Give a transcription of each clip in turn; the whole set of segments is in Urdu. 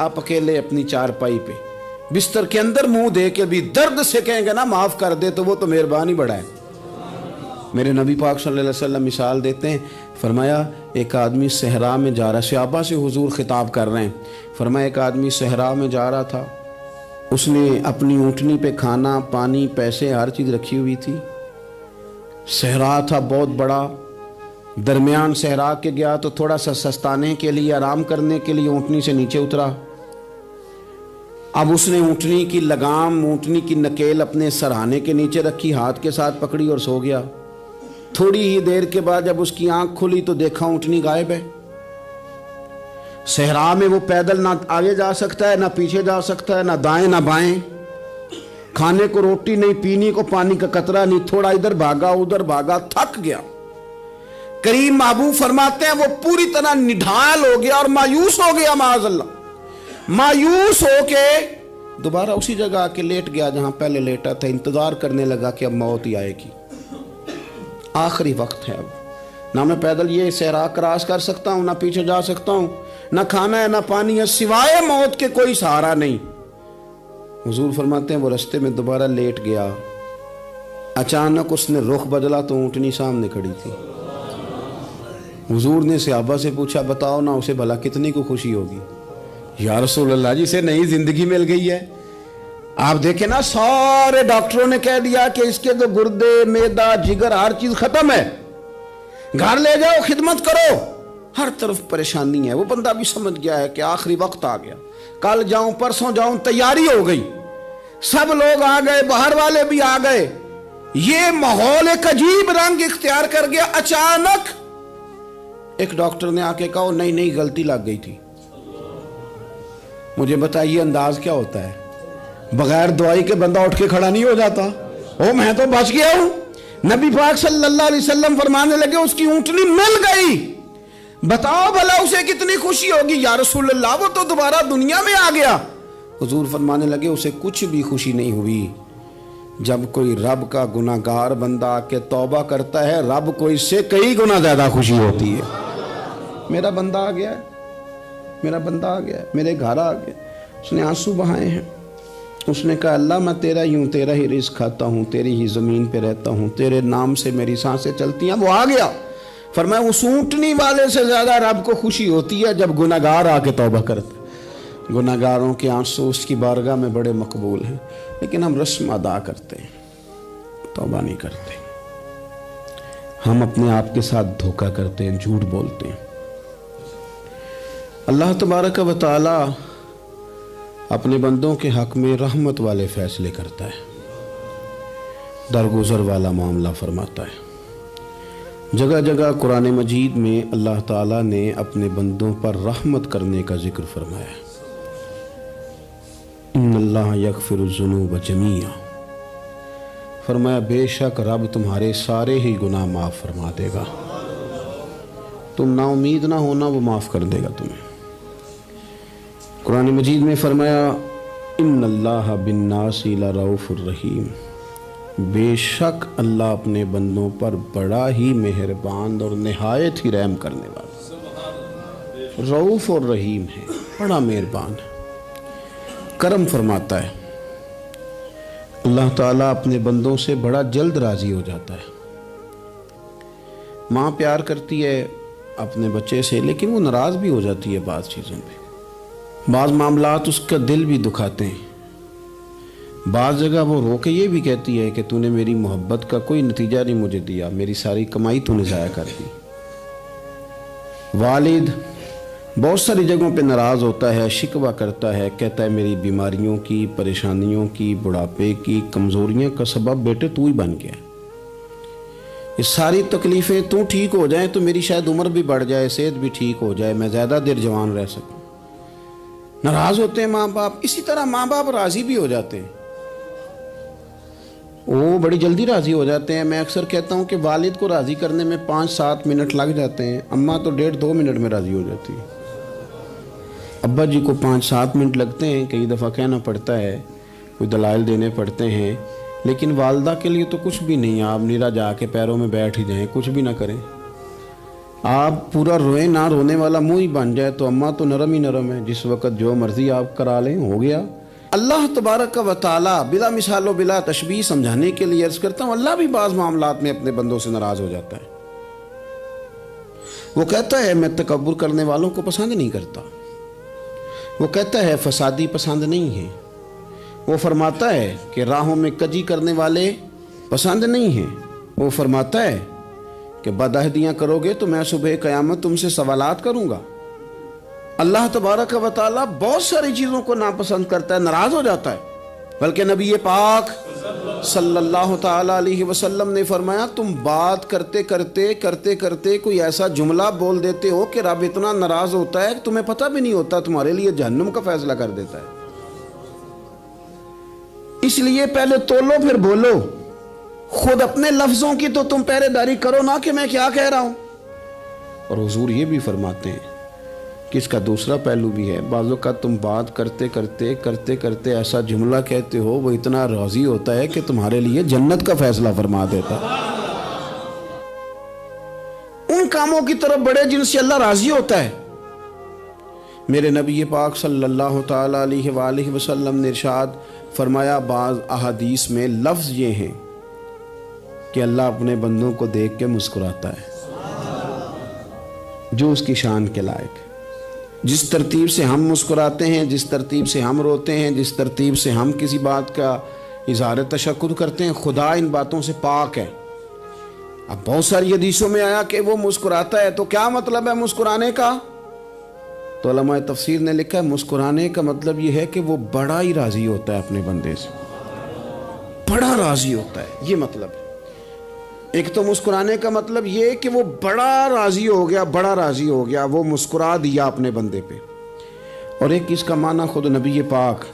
آپ اکیلے اپنی چارپائی پہ بستر کے اندر منہ دے کے بھی درد سے کہیں گے نا معاف کر دے تو وہ تو مہربانی بڑا ہے۔ میرے نبی پاک صلی اللہ علیہ وسلم مثال دیتے ہیں، فرمایا ایک آدمی صحرا میں جا رہا، صحابہ سے حضور خطاب کر رہے ہیں، فرمایا ایک آدمی صحرا میں جا رہا تھا، اس نے اپنی اونٹنی پہ کھانا پانی پیسے ہر چیز رکھی ہوئی تھی، صحرا تھا بہت بڑا، درمیان صحرا کے گیا تو تھوڑا سا سستانے کے لیے آرام کرنے کے لیے اونٹنی سے نیچے اترا۔ اب اس نے اونٹنی کی لگام اونٹنی کی نکیل اپنے سرہانے کے نیچے رکھی، ہاتھ کے ساتھ پکڑی اور سو گیا۔ تھوڑی ہی دیر کے بعد جب اس کی آنکھ کھلی تو دیکھا اونٹنی غائب ہے۔ صحرا میں وہ پیدل نہ آگے جا سکتا ہے نہ پیچھے جا سکتا ہے، نہ دائیں نہ بائیں، کھانے کو روٹی نہیں، پینے کو پانی کا قطرہ نہیں، تھوڑا ادھر بھاگا ادھر بھاگا، تھک گیا۔ کریم محبوب فرماتے ہیں وہ پوری طرح نڈھال ہو گیا اور مایوس ہو گیا، معاذ اللہ، مایوس ہو کے دوبارہ اسی جگہ آ کے لیٹ گیا جہاں پہلے لیٹا تھا، انتظار کرنے لگا کہ اب موت ہی آئے گی، آخری وقت ہے، اب نہ میں پیدل یہ صحرا کراس کر سکتا ہوں، نہ پیچھے جا سکتا ہوں، نہ کھانا ہے نہ پانی ہے، سوائے موت کے کوئی سہارا نہیں۔ حضور فرماتے ہیں وہ رستے میں دوبارہ لیٹ گیا، اچانک اس نے رخ بدلا تو اونٹنی سامنے کھڑی تھی۔ حضور نے صحابہ سے پوچھا بتاؤ نا اسے بھلا کتنی کو خوشی ہوگی؟ یا رسول اللہ جی سے نئی زندگی مل گئی ہے۔ آپ دیکھیں نا سارے ڈاکٹروں نے کہہ دیا کہ اس کے تو گردے معدہ جگر ہر چیز ختم ہے، گھر لے جاؤ خدمت کرو، ہر طرف پریشانی ہے۔ وہ بندہ بھی سمجھ گیا ہے کہ آخری وقت آ گیا، کل جاؤں پرسوں جاؤں، تیاری ہو گئی، سب لوگ آ گئے، باہر والے بھی آ گئے، یہ ماحول ایک عجیب رنگ اختیار کر گیا۔ اچانک ایک ڈاکٹر نے آ کے کہا نہیں نہیں غلطی لگ گئی تھی۔ مجھے بتائیے انداز کیا ہوتا ہے؟ بغیر دوائی کے بندہ اٹھ کے کھڑا نہیں ہو جاتا، او میں تو بچ گیا ہوں۔ نبی پاک صلی اللہ علیہ وسلم فرمانے لگے اس کی اونٹنی مل گئی، بتاؤ بھلا اسے کتنی خوشی ہوگی؟ یا رسول اللہ وہ تو دوبارہ دنیا میں آ گیا۔ حضور فرمانے لگے اسے کچھ بھی خوشی نہیں ہوئی۔ جب کوئی رب کا گناہگار بندہ آ کے توبہ کرتا ہے، رب کو اس سے کئی گنا زیادہ خوشی ہوتی ہے۔ میرا بندہ آ گیا ہے، میرا بندہ آ گیا ہے، میرے گھر آ گیا۔ اس نے آنسو بہائے ہیں، اس نے کہا اللہ میں تیرا ہی ہوں، تیرا ہی رزق کھاتا ہوں، تیری ہی زمین پہ رہتا ہوں، تیرے نام سے میری سانسیں چلتی ہیں۔ وہ آ گیا۔ فرمایا اس اونٹنی والے سے زیادہ رب کو خوشی ہوتی ہے جب گناہگار آ کے توبہ کرتا ہے۔ گناہگاروں کے آنسو اس کی بارگاہ میں بڑے مقبول ہیں، لیکن ہم رسم ادا کرتے ہیں، توبہ نہیں کرتے۔ ہم اپنے آپ کے ساتھ دھوکہ کرتے ہیں، جھوٹ بولتے ہیں۔ اللہ تبارک و تعالی اپنے بندوں کے حق میں رحمت والے فیصلے کرتا ہے، درگزر والا معاملہ فرماتا ہے۔ جگہ جگہ قرآن مجید میں اللہ تعالیٰ نے اپنے بندوں پر رحمت کرنے کا ذکر فرمایا ہے۔ ان اللہ یغفر الذنوب جمیعا، فرمایا بے شک رب تمہارے سارے ہی گناہ معاف فرما دے گا، تم نا امید نہ ہونا، وہ معاف کر دے گا تمہیں۔ قرآن مجید میں فرمایا ان اللہ بالناس لرؤوف الرحیم، بے شک اللہ اپنے بندوں پر بڑا ہی مہربان اور نہایت ہی رحم کرنے والا، رؤوف اور رحیم ہے، بڑا مہربان ہے، کرم فرماتا ہے۔ اللہ تعالیٰ اپنے بندوں سے بڑا جلد راضی ہو جاتا ہے۔ ماں پیار کرتی ہے اپنے بچے سے، لیکن وہ ناراض بھی ہو جاتی ہے بعض چیزوں پہ، بعض معاملات اس کا دل بھی دکھاتے ہیں، بعض جگہ وہ رو کے یہ بھی کہتی ہے کہ تو نے میری محبت کا کوئی نتیجہ نہیں مجھے دیا، میری ساری کمائی تو نے ضائع کر دی۔ والد بہت ساری جگہوں پہ ناراض ہوتا ہے، شکوہ کرتا ہے، کہتا ہے میری بیماریوں کی، پریشانیوں کی، بڑھاپے کی، کمزوریوں کا سبب بیٹے تو ہی بن گیا، یہ ساری تکلیفیں تو ٹھیک ہو جائیں تو میری شاید عمر بھی بڑھ جائے، صحت بھی ٹھیک ہو جائے، میں زیادہ دیر جوان رہ سکوں۔ ناراض ہوتے ہیں ماں باپ۔ اسی طرح ماں باپ راضی بھی ہو جاتے ہیں، وہ بڑی جلدی راضی ہو جاتے ہیں۔ میں اکثر کہتا ہوں کہ والد کو راضی کرنے میں 5-7 منٹ لگ جاتے ہیں، اماں تو 1.5-2 منٹ میں راضی ہو جاتی ہے۔ ابا جی کو 5-7 منٹ لگتے ہیں، کئی دفعہ کہنا پڑتا ہے، کوئی دلائل دینے پڑتے ہیں، لیکن والدہ کے لیے تو کچھ بھی نہیں، آپ نیرا جا کے پیروں میں بیٹھ ہی جائیں، کچھ بھی نہ کریں، آپ پورا روئیں نہ رونے والا منہ ہی بن جائے تو اماں تو نرم ہی نرم ہے، جس وقت جو مرضی آپ کرا لیں ہو گیا۔ اللہ تبارک و تعالی بلا مثال و بلا تشبیہ سمجھانے کے لیے عرض کرتا ہوں، اللہ بھی بعض معاملات میں اپنے بندوں سے ناراض ہو جاتا ہے۔ وہ کہتا ہے میں تکبر کرنے والوں کو پسند نہیں کرتا، وہ کہتا ہے فسادی پسند نہیں ہے، وہ فرماتا ہے کہ راہوں میں کجی کرنے والے پسند نہیں ہیں، وہ فرماتا ہے کہ بدعہدیاں کرو گے تو میں صبح قیامت تم سے سوالات کروں گا۔ اللہ تبارک و تعالیٰ بہت ساری چیزوں کو ناپسند کرتا ہے، ناراض ہو جاتا ہے۔ بلکہ نبی پاک صلی اللہ تعالیٰ علیہ وسلم نے فرمایا تم بات کرتے کرتے کوئی ایسا جملہ بول دیتے ہو کہ رب اتنا ناراض ہوتا ہے کہ تمہیں پتہ بھی نہیں ہوتا، تمہارے لیے جہنم کا فیصلہ کر دیتا ہے۔ اس لیے پہلے تولو پھر بولو، خود اپنے لفظوں کی تو تم پہرے داری کرو نا کہ میں کیا کہہ رہا ہوں۔ اور حضور یہ بھی فرماتے ہیں کہ اس کا دوسرا پہلو بھی ہے، بعض اوقات تم بات کرتے ایسا جملہ کہتے ہو وہ اتنا راضی ہوتا ہے کہ تمہارے لیے جنت کا فیصلہ فرما دیتا ہے۔ ان کاموں کی طرف بڑے جن سے اللہ راضی ہوتا ہے۔ میرے نبی پاک صلی اللہ تعالیٰ علیہ وآلہ وسلم نے ارشاد فرمایا، بعض احادیث میں لفظ یہ ہیں کہ اللہ اپنے بندوں کو دیکھ کے مسکراتا ہے جو اس کی شان کے لائق ہے۔ جس ترتیب سے ہم مسکراتے ہیں، جس ترتیب سے ہم روتے ہیں، جس ترتیب سے ہم کسی بات کا اظہار تشکر کرتے ہیں، خدا ان باتوں سے پاک ہے۔ اب بہت ساری حدیثوں میں آیا کہ وہ مسکراتا ہے، تو کیا مطلب ہے مسکرانے کا؟ تو علماء تفسیر نے لکھا ہے مسکرانے کا مطلب یہ ہے کہ وہ بڑا ہی راضی ہوتا ہے اپنے بندے سے، بڑا راضی ہوتا ہے، یہ مطلب ہے۔ ایک تو مسکرانے کا مطلب یہ کہ وہ بڑا راضی ہو گیا، وہ مسکرا دیا اپنے بندے پہ۔ اور ایک اس کا معنی خود نبی پاک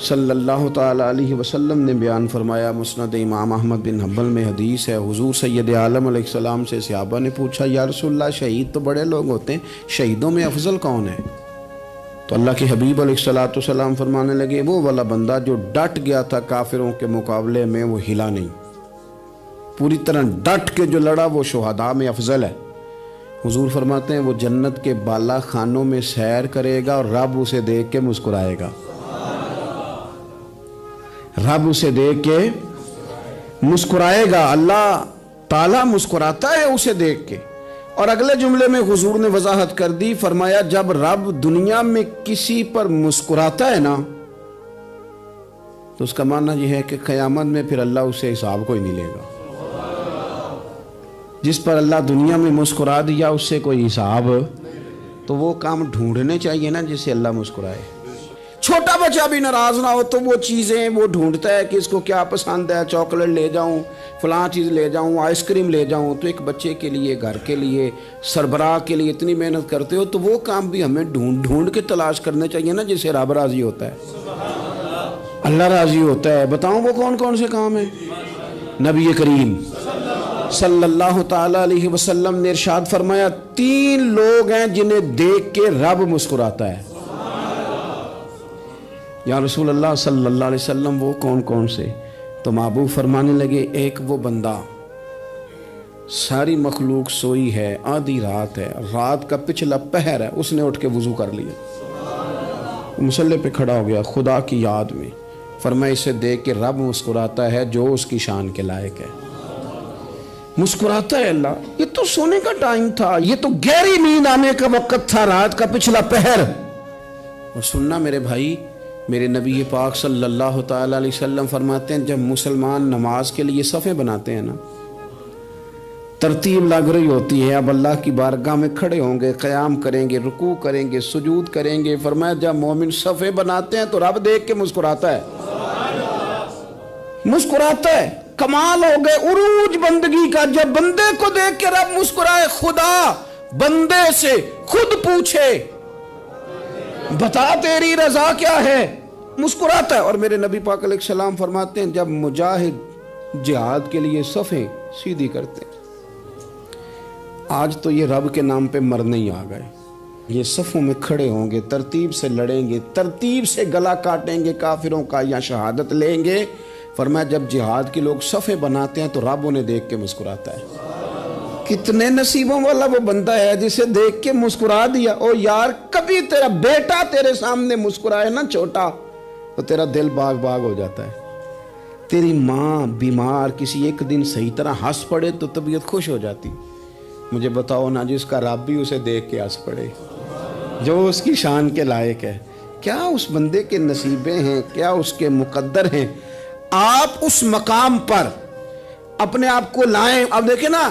صلی اللہ تعالیٰ علیہ وسلم نے بیان فرمایا۔ مسند امام احمد بن حنبل میں حدیث ہے، حضور سید عالم علیہ السلام سے صحابہ نے پوچھا یا رسول اللہ شہید تو بڑے لوگ ہوتے ہیں، شہیدوں میں افضل کون ہے؟ تو اللہ کے حبیب علیہ السلام فرمانے لگے وہ والا بندہ جو ڈٹ گیا تھا کافروں کے مقابلے میں، وہ ہلا نہیں، پوری طرح ڈٹ کے جو لڑا وہ شہداء میں افضل ہے۔ حضور فرماتے ہیں وہ جنت کے بالا خانوں میں سیر کرے گا اور رب اسے دیکھ کے مسکرائے گا، رب اسے دیکھ کے مسکرائے گا، اللہ تعالیٰ مسکراتا ہے اسے دیکھ کے۔ اور اگلے جملے میں حضور نے وضاحت کر دی، فرمایا جب رب دنیا میں کسی پر مسکراتا ہے نا تو اس کا معنی یہ ہے کہ قیامت میں پھر اللہ اسے حساب کوئی نہیں لے گا۔ جس پر اللہ دنیا میں مسکرا دیا اس سے کوئی حساب، تو وہ کام ڈھونڈنے چاہیے نا جس سے اللہ مسکرائے۔ چھوٹا بچہ بھی ناراض نہ ہو تو وہ چیزیں وہ ڈھونڈتا ہے کہ اس کو کیا پسند ہے، چاکلیٹ لے جاؤں، فلاں چیز لے جاؤں، آئس کریم لے جاؤں۔ تو ایک بچے کے لیے، گھر کے لیے، سربراہ کے لیے اتنی محنت کرتے ہو تو وہ کام بھی ہمیں ڈھونڈ کے تلاش کرنے چاہیے نا جس سے رب راضی ہوتا ہے، اللہ راضی ہوتا ہے۔ بتاؤں وہ کون کون سے کام ہیں؟ نبی کریم صلی اللہ تعالیٰ علیہ وسلم نے ارشاد فرمایا 3 لوگ ہیں جنہیں دیکھ کے رب مسکراتا ہے۔ یا رسول اللہ صلی اللہ علیہ وسلم وہ کون کون سے؟ تو محبوب فرمانے لگے ایک وہ بندہ ساری مخلوق سوئی ہے، آدھی رات ہے، رات کا پچھلا پہر ہے، اس نے اٹھ کے وضو کر لیا، مصلی پہ کھڑا ہو گیا خدا کی یاد میں، فرمایا اسے دیکھ کے رب مسکراتا ہے جو اس کی شان کے لائق ہے۔ مسکراتا ہے اللہ۔ یہ تو سونے کا ٹائم تھا، یہ تو گہری نیند آنے کا وقت تھا، رات کا پچھلا پہر۔ اور سننا میرے بھائی، میرے نبی پاک صلی اللہ تعالیٰ علیہ وسلم فرماتے ہیں جب مسلمان نماز کے لیے صفیں بناتے ہیں نا، ترتیب لگ رہی ہوتی ہے، اب اللہ کی بارگاہ میں کھڑے ہوں گے، قیام کریں گے، رکوع کریں گے، سجود کریں گے، فرمایا جب مومن صفیں بناتے ہیں تو رب دیکھ کے مسکراتا ہے، مسکراتا ہے۔ کمال ہو گئے عروج بندگی کا، جب بندے کو دیکھ کے رب مسکرائے، خدا بندے سے خود پوچھے بتا تیری رضا کیا ہے، مسکراتا ہے۔ اور میرے نبی پاک علیہ السلام فرماتے ہیں جب مجاہد جہاد کے لیے صفیں سیدھی کرتے ہیں، آج تو یہ رب کے نام پہ مرنے ہی آ گئے، یہ صفوں میں کھڑے ہوں گے، ترتیب سے لڑیں گے، ترتیب سے گلا کاٹیں گے کافروں کا یا شہادت لیں گے۔ فرمایا جب جہاد کے لوگ صفیں بناتے ہیں تو رب انہیں دیکھ کے مسکراتا ہے۔ کتنے نصیبوں والا وہ بندہ ہے جسے دیکھ کے مسکرا دیا. او یار کبھی تیرا بیٹا تیرے سامنے مسکرائے نا چھوٹا تو تیرا دل باغ باغ ہو جاتا ہے. تیری ماں بیمار کسی ایک دن صحیح طرح ہنس پڑے تو طبیعت خوش ہو جاتی. مجھے بتاؤ نا جس کا رب بھی اسے دیکھ کے ہنس پڑے جو اس کی شان کے لائق ہے. کیا اس بندے کے نصیبیں ہیں, کیا اس کے مقدر ہیں. آپ اس مقام پر اپنے آپ کو لائیں. اب دیکھیں نا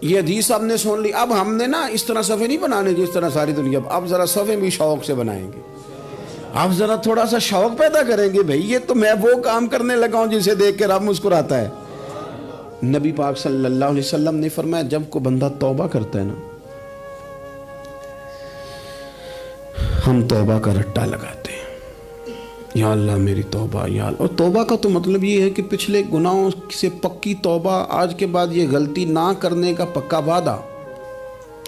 یہ حدیث آپ نے سن لی, اب ہم نے نا اس طرح صفحے نہیں بنانے جس طرح ساری دنیا, اب ذرا صفحے بھی شوق سے بنائیں گے. آپ ذرا تھوڑا سا شوق پیدا کریں گے, بھئی یہ تو میں وہ کام کرنے لگا ہوں جسے دیکھ کے رب مسکراتا ہے. نبی پاک صلی اللہ علیہ وسلم نے فرمایا جب کوئی بندہ توبہ کرتا ہے نا, ہم توبہ کا رٹا لگاتے ہیں, یا اللہ میری توبہ یا اللہ. اور توبہ کا تو مطلب یہ ہے کہ پچھلے گناہوں سے پکی توبہ, آج کے بعد یہ غلطی نہ کرنے کا پکا وعدہ,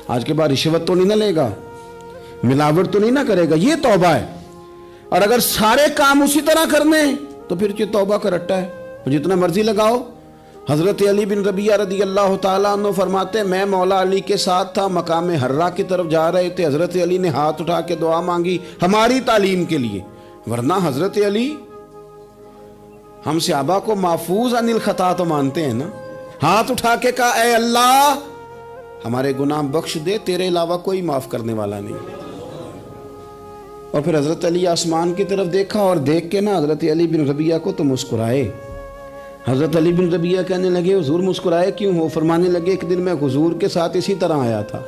آج کے بعد رشوت تو نہیں نہ لے گا, ملاوٹ تو نہیں نہ کرے گا, یہ توبہ ہے. اور اگر سارے کام اسی طرح کرنے تو پھر یہ توبہ کا رٹا ہے, جتنا مرضی لگاؤ. حضرت علی بن ربیعہ رضی اللہ تعالیٰ عنہ فرماتے ہیں میں مولا علی کے ساتھ تھا, مقام حرہ کی طرف جا رہے تھے, حضرت علی نے ہاتھ اٹھا کے دعا مانگی ہماری تعلیم کے لیے, ورنہ حضرت علی ہم صحابہ کو محفوظ عن الخطا تو مانتے ہیں نا. ہاتھ اٹھا کے کہا اے اللہ ہمارے گناہ بخش دے, تیرے علاوہ کوئی معاف کرنے والا نہیں. اور پھر حضرت علی آسمان کی طرف دیکھا اور دیکھ کے نا حضرت علی بن ربیعہ کو تو مسکرائے. حضرت علی بن ربیعہ کہنے لگے حضور مسکرائے کیوں ہو؟ فرمانے لگے ایک دن میں حضور کے ساتھ اسی طرح آیا تھا,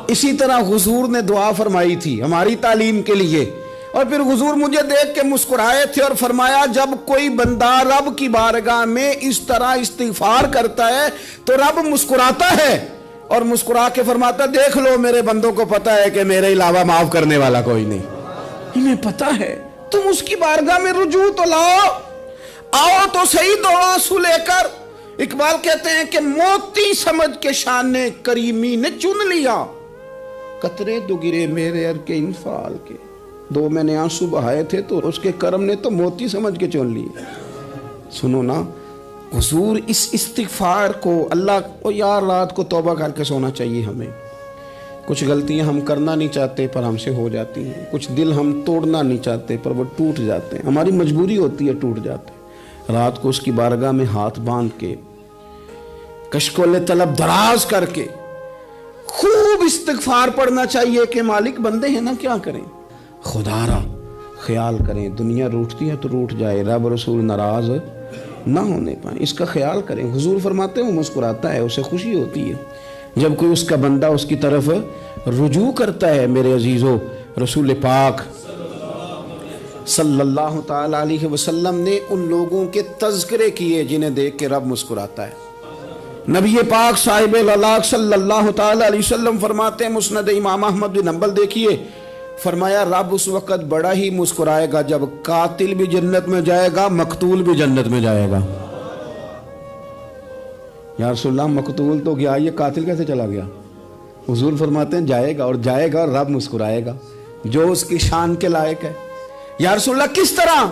اسی طرح حضور نے دعا فرمائی تھی ہماری تعلیم کے لیے, اور پھر حضور مجھے دیکھ کے مسکرائے تھے اور فرمایا جب کوئی بندہ رب کی بارگاہ میں اس طرح استغفار کرتا ہے تو رب مسکراتا ہے, اور مسکرا کے فرماتا دیکھ لو میرے بندوں کو پتا ہے کہ میرے علاوہ معاف کرنے والا کوئی نہیں. انہیں پتا ہے, تم اس کی بارگاہ میں رجوع تو لاؤ, آؤ تو صحیح دو آنسو لے کر. اقبال کہتے ہیں کہ موتی سمجھ کے شان کریمی نے چن لیا, قطرے دو گرے میرے ار کے انفعال کے. دو میں نے آنسو بہائے تھے تو اس کے کرم نے تو موتی سمجھ کے چن لیے. سنو نا حضور اس استغفار کو اللہ کو یار رات کو توبہ کر کے سونا چاہیے ہمیں. کچھ غلطیاں ہم کرنا نہیں چاہتے پر ہم سے ہو جاتی ہیں, کچھ دل ہم توڑنا نہیں چاہتے پر وہ ٹوٹ جاتے ہیں, ہماری مجبوری ہوتی ہے ٹوٹ جاتے ہیں. رات کو اس کی بارگاہ میں ہاتھ باندھ کے کشکول طلب دراز کر کے خوب استغفار پڑھنا چاہیے کہ مالک بندے ہیں نا کیا کریں, خدا را خیال کریں, دنیا روٹتی ہے تو روٹ جائے, رب رسول ناراض نہ ہونے پائیں, اس کا خیال کریں. حضور فرماتے ہیں وہ مسکراتا ہے, اسے خوشی ہوتی ہے جب کوئی اس کا بندہ اس کی طرف رجوع کرتا ہے. میرے عزیزو رسول پاک صلی اللہ تعالی علیہ وسلم نے ان لوگوں کے تذکرے کیے جنہیں دیکھ کے رب مسکراتا ہے. نبی پاک صاحب الالاق صلی اللہ تعالی علیہ وسلم فرماتے ہیں, مسند امام احمد بن حنبل دیکھیے, فرمایا رب اس وقت بڑا ہی مسکرائے گا جب قاتل بھی جنت میں جائے گا, مقتول بھی جنت میں جائے گا. یا رسول اللہ مقتول تو گیا, یہ قاتل کیسے چلا گیا؟ حضور فرماتے ہیں جائے گا, اور جائے گا اور رب مسکرائے گا جو اس کی شان کے لائق ہے. یا رسول اللہ کس طرح؟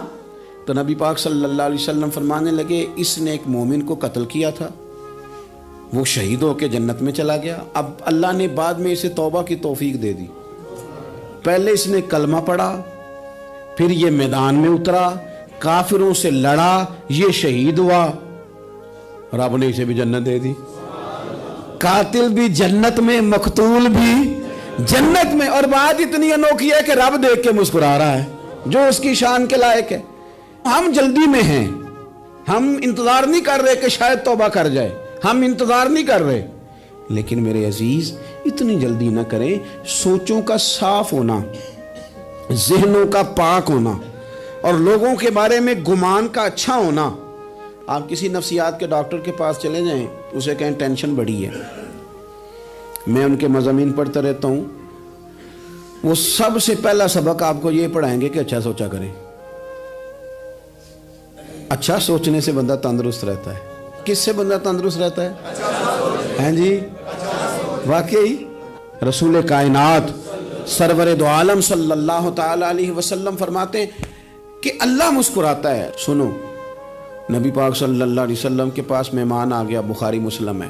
تو نبی پاک صلی اللہ علیہ وسلم فرمانے لگے اس نے ایک مومن کو قتل کیا تھا, وہ شہید ہو کے جنت میں چلا گیا. اب اللہ نے بعد میں اسے توبہ کی توفیق دے دی. پہلے اس نے کلمہ پڑھا, پھر یہ میدان میں اترا, کافروں سے لڑا, یہ شہید ہوا, رب نے اسے بھی جنت دے دی. قاتل بھی جنت میں, مقتول بھی جنت میں. اور بات اتنی انوکھی ہے کہ رب دیکھ کے مسکرا رہا ہے جو اس کی شان کے لائق ہے. ہم جلدی میں ہیں, ہم انتظار نہیں کر رہے کہ شاید توبہ کر جائے, ہم انتظار نہیں کر رہے. لیکن میرے عزیز اتنی جلدی نہ کریں. سوچوں کا صاف ہونا, ذہنوں کا پاک ہونا, اور لوگوں کے بارے میں گمان کا اچھا ہونا. آپ کسی نفسیات کے ڈاکٹر کے پاس چلے جائیں, اسے کہیں ٹینشن بڑی ہے, میں ان کے مضامین پڑھتا رہتا ہوں, وہ سب سے پہلا سبق آپ کو یہ پڑھائیں گے کہ اچھا سوچا کریں. اچھا سوچنے سے بندہ تندرست رہتا ہے. کس سے بندہ تندرست رہتا ہے؟ ہیں جی واقعی رسول کائنات سرور دو عالم صلی اللہ تعالی علیہ وسلم فرماتے ہیں کہ اللہ مسکراتا ہے. سنو, نبی پاک صلی اللہ علیہ وسلم کے پاس مہمان آ گیا, بخاری مسلم ہے.